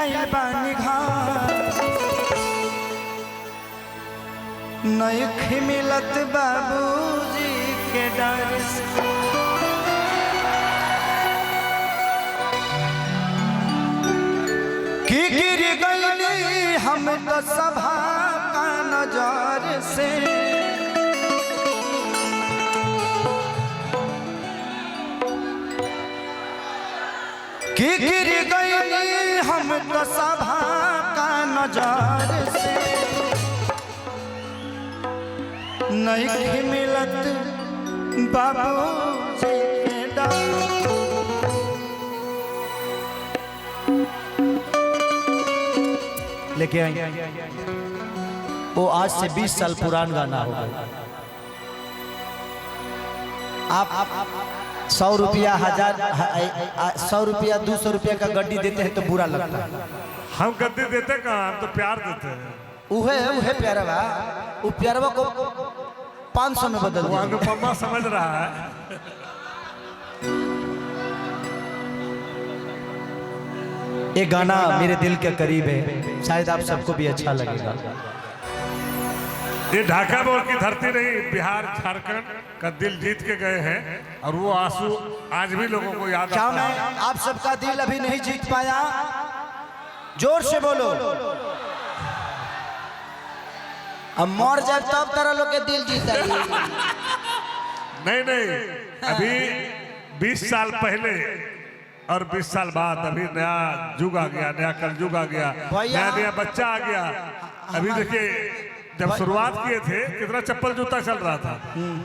आइल बानी घर नहीं मिलत बाबूजी के डर से। कि गिर गईली हम तो सभा का नजर से। कि गिर गईली हम तो सभा का नजर से। नहीं मिलत बाबूजी के डर। लेके आए वो आज से 20 साल पुरान गाना होगा। आप 100 रुपया 1000 100 रुपया 200 रुपया का गड्डी देते हैं तो बुरा लगता है। हम गद्दी देते कहाँ, हम तो प्यार देते हैं। उहे प्यारवा, वो प्यारवा को 500 में बदल वो अनुपमा समझ रहा है। ये गाना मेरे दिल के करीब है, शायद आप सबको भी अच्छा लगेगा। ये ढाका बोल की धरती नहीं, बिहार झारखंड का दिल जीत के गए हैं और वो आंसू आज भी लोगों को याद क्या आता है। मैं आप सबका दिल अभी नहीं जीत पाया? जोर से बोलो। अब मर जाए तब तरह लोग के दिल जीता। नहीं, अभी 20 साल पहले और 20 साल बाद अभी नया युग आ गया, नया कलयुग आ गया, नया बच्चा आ गया। अभी देखिए जब शुरुआत किए थे कितना चप्पल जूता चल रहा था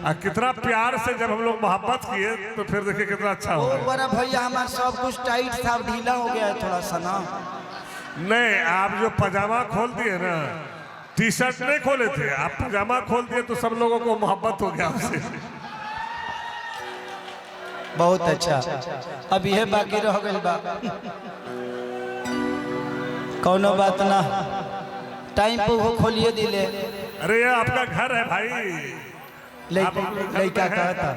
और कितना प्यार से जब हम लोग मोहब्बत किए तो फिर देखिए कितना अच्छा हो गया। बड़ा भैया हमारा सब कुछ टाइट था, ढीला हो गया है थोड़ा सा ना। नहीं, आप जो पजामा खोल दिए ना, टी शर्ट नहीं खोले थे, आप पजामा खोल दिए तो सब लोगों को मोहब्बत हो गया आपसे। बहुत अच्छा। अब यह बाकी रह गई बा, कौनो बात ना, टाइम पे वो खोलिए दिले। अरे ये आपका घर है भाई। लड़का कहता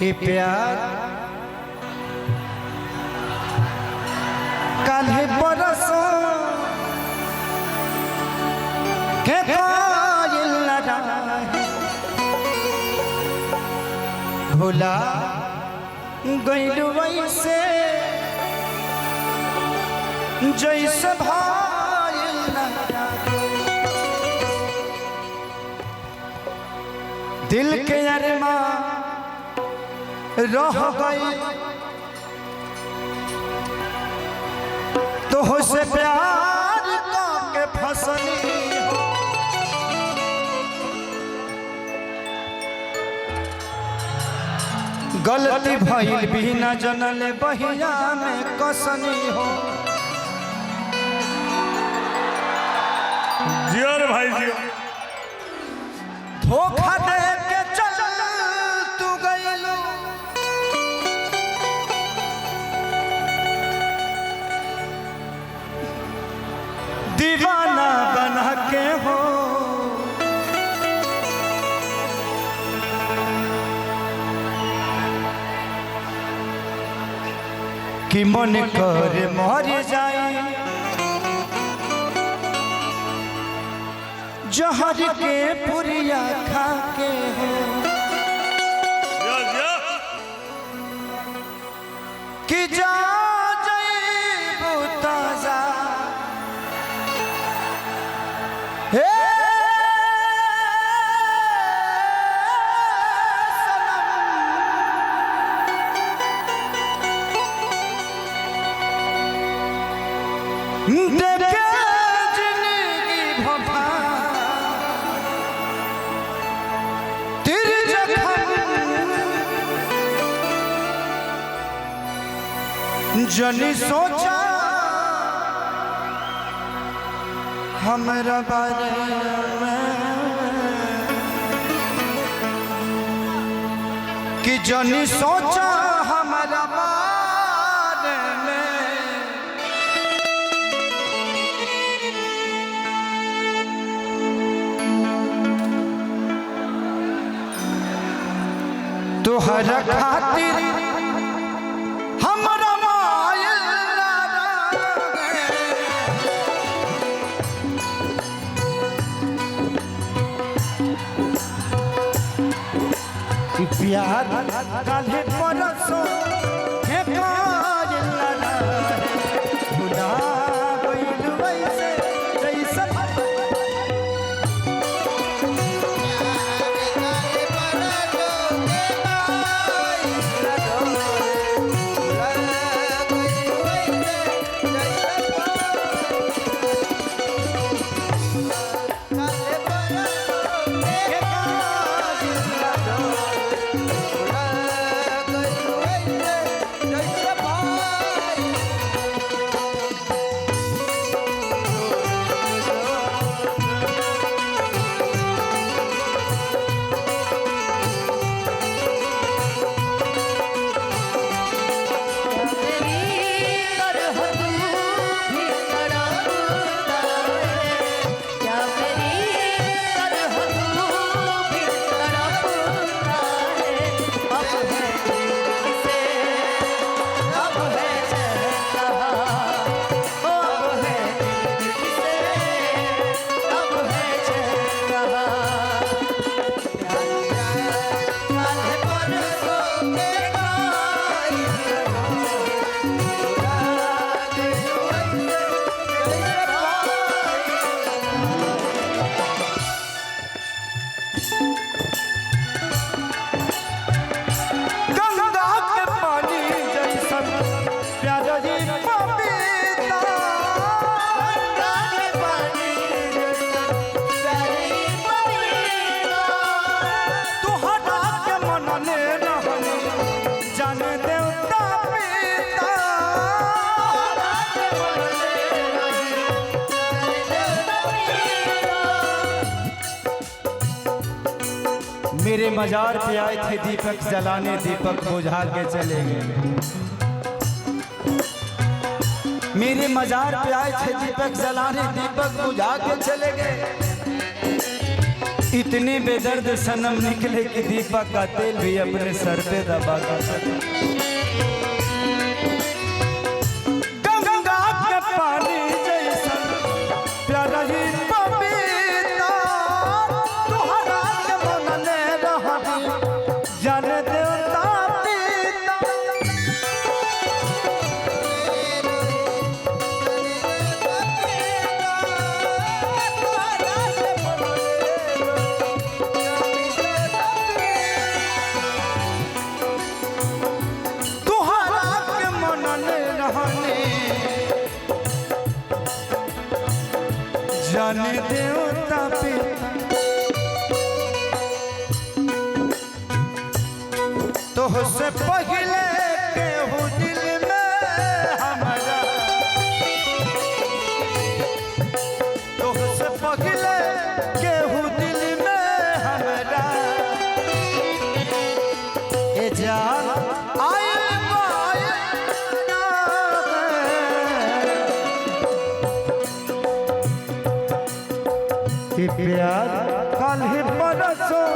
ये प्यार कल बरसों के कोयल लड़ाई भुला गइलू वैसे जैसे भाइल दिल के अरमा रह गई तो हो से प्यार के फसली गलती भइल भी न जनले बहिया में कसनी हो। जियो रे भाई जियो। धोखा दे के चल तू गइलू दीवाना बना के हो। कि मन कर मर जाए जहर के पुरिया खा के हो। कि जा जइबू ताजा हे सनम देखे जिंदगी भफा तेरे जखम जनी सोचा हमरा बारे में कि जनी सोचा हमरा बारे में। तुहरा खातिर कि प्यार काल्हे परसों के कायल ना भुला गइल वैसे जैसे मेरे मजार पे आए थे दीपक जलाने, दीपक बुझा के चले गए। मेरे मजार पे आए थे दीपक जलाने, दीपक बुझा के चले गए। इतने बेदर्द सनम निकले कि दीपक का तेल भी अपने सर पे दबा कर चले। गंगा के पानी जैसा प्यारा ही पपीता, तुहरा के मन ने रहा जान देवता पीता। तुहरा के मन ने रहने जाने देवता पिता। तुझसे पहले केहू दिल में हमारा, तुझसे पहले केहू दिल में हमारा ए जान आयल कि प्यार कल ही परसों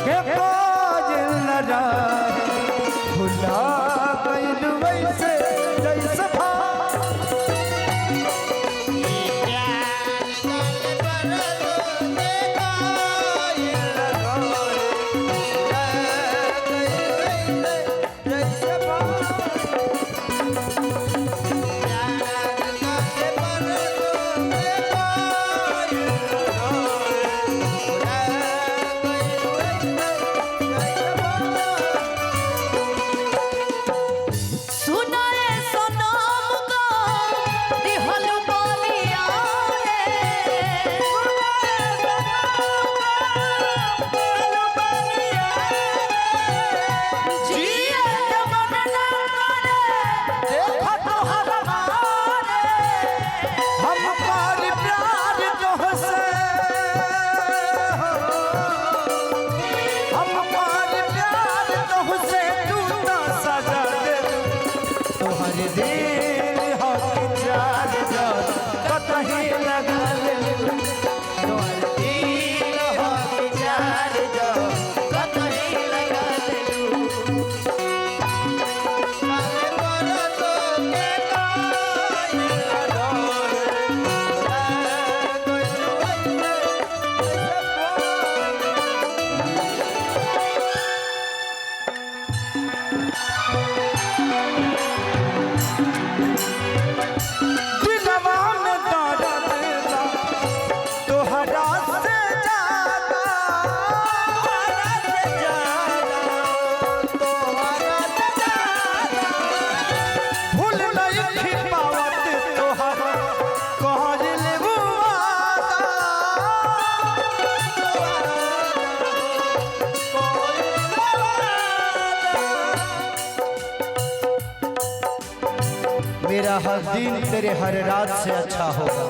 के काजिल न जाए, भुला गइल वैसे जैसे सुनाए सनम मेरा हर दिन तेरे हर रात से अच्छा होगा,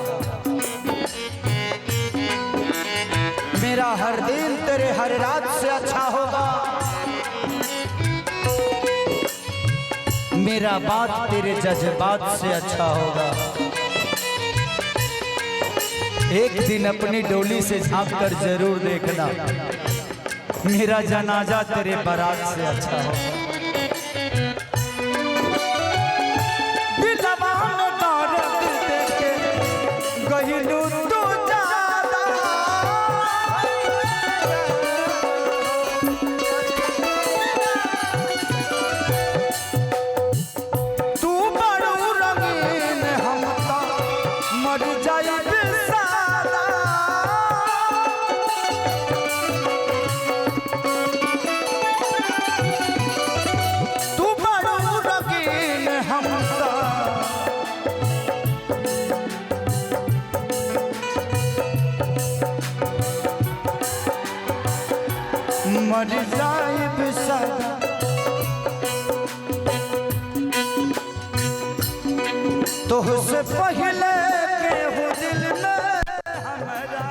मेरा हर दिन तेरे हर रात से अच्छा होगा, मेरा बात तेरे जज्बात से अच्छा होगा। एक दिन अपनी डोली से झांक कर जरूर देखना, मेरा जनाजा तेरे बारात से अच्छा होगा। मर जाए सदा तुझसे पहले के हो दिल में हमारा,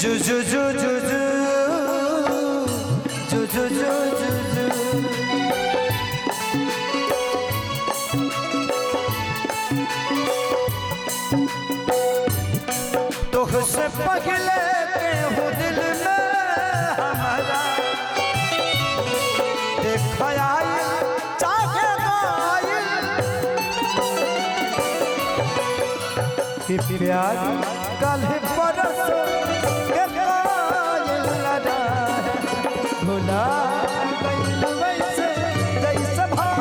जू जू जू जू जू जू जू जू तुझसे पहले के हो दिल में हमारा, देखा चाहे कि प्यार कल परसों भुला वैसे जैसे भाई,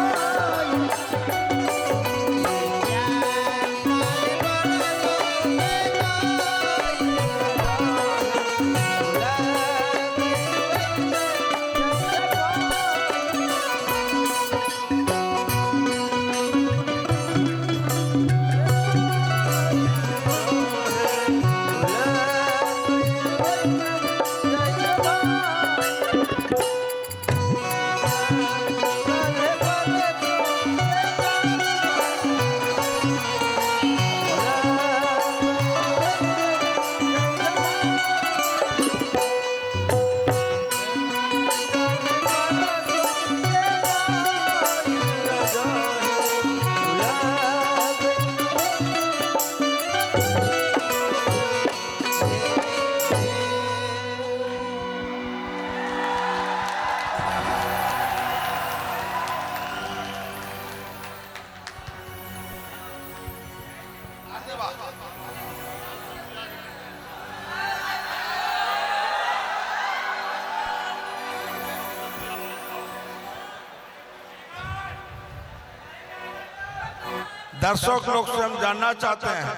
दर्शक लोग से हम जानना चाहते हैं,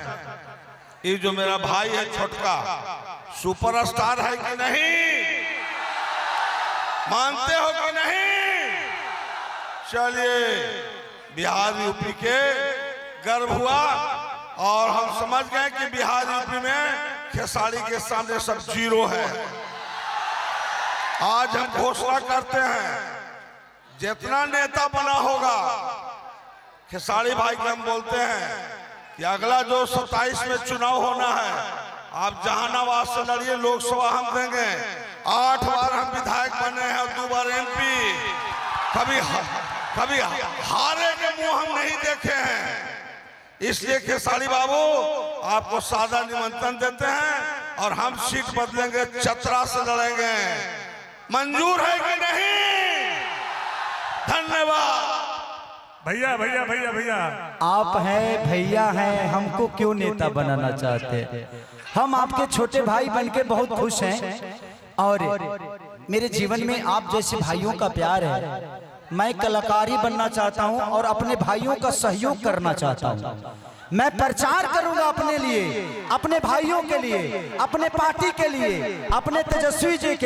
ये जो मेरा भाई है छोटका सुपरस्टार है कि नहीं, मानते हो कि नहीं? चलिए, बिहार यूपी के गर्व हुआ और हम समझ गए कि बिहार यूपी में खेसारी के सामने सब जीरो है। आज हम घोषणा करते हैं, जितना नेता बना होगा खेसारी भाई को हम बोलते हैं कि अगला जो 27 में चुनाव होना है, आप जहानाबाद से लड़िए, लोकसभा हम देंगे। 8 बार हम विधायक बने हैं और 2 बार MP। कभी हारे के मुंह हम नहीं देखे हैं। इसलिए खेसारी बाबू आपको सादा निमंत्रण देते हैं और हम सीट बदलेंगे, चतरा से लड़ेंगे। मंजूर है कि नहीं? धन्यवाद। भैया भैया भैया भैया, आप हैं, भैया हैं, हमको क्यों नेता बनाना चाहते? हम आपके छोटे भाई बनके बहुत खुश हैं और मेरे जीवन में आप जैसे भाइयों का प्यार है। मैं कलाकारी बनना चाहता हूं और अपने भाइयों का सहयोग करना चाहता हूं। मैं प्रचार करूंगा अपने लिए, अपने भाइयों के लिए, अपने पार्टी के लिए, अपने तेजस्वी जी के